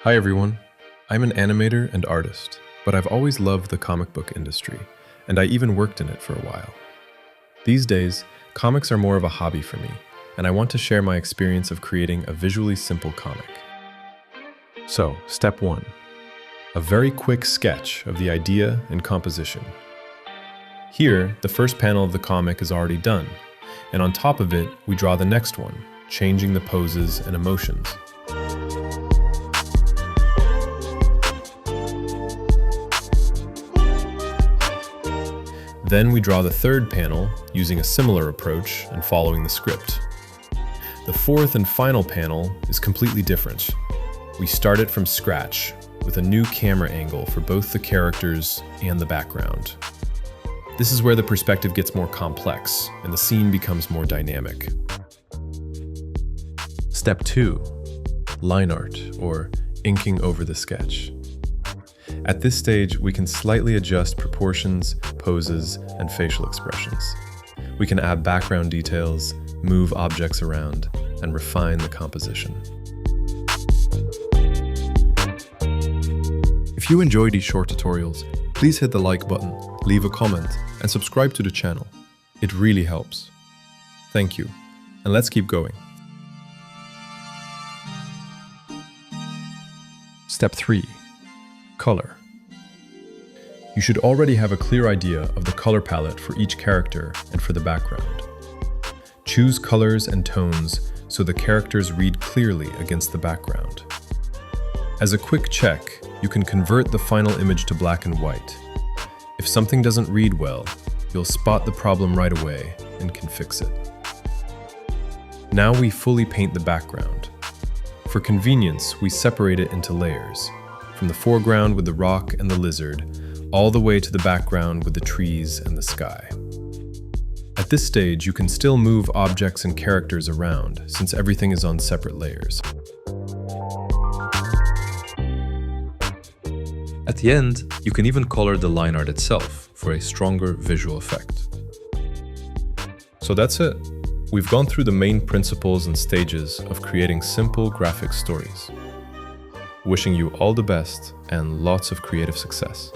Hi everyone, I'm an animator and artist, but I've always loved the comic book industry, and I even worked in it for a while. These days, comics are more of a hobby for me, and I want to share my experience of creating a visually simple comic. So, step 1. A very quick sketch of the idea and composition. Here, the first panel of the comic is already done, and on top of it, we draw the next one, changing the poses and emotions. Then we draw the third panel using a similar approach and following the script. The fourth and final panel is completely different. We start it from scratch with a new camera angle for both the characters and the background. This is where the perspective gets more complex and the scene becomes more dynamic. Step 2. Line art, or inking over the sketch. At this stage, we can slightly adjust proportions, poses, and facial expressions. We can add background details, move objects around, and refine the composition. If you enjoy these short tutorials, please hit the like button, leave a comment, and subscribe to the channel. It really helps. Thank you, and let's keep going. Step 3. Color. You should already have a clear idea of the color palette for each character and for the background. Choose colors and tones so the characters read clearly against the background. As a quick check, you can convert the final image to black and white. If something doesn't read well, you'll spot the problem right away and can fix it. Now we fully paint the background. For convenience, we separate it into layers, from the foreground with the rock and the lizard, all the way to the background with the trees and the sky. At this stage, you can still move objects and characters around, since everything is on separate layers. At the end, you can even color the line art itself for a stronger visual effect. So that's it. We've gone through the main principles and stages of creating simple graphic stories. Wishing you all the best and lots of creative success.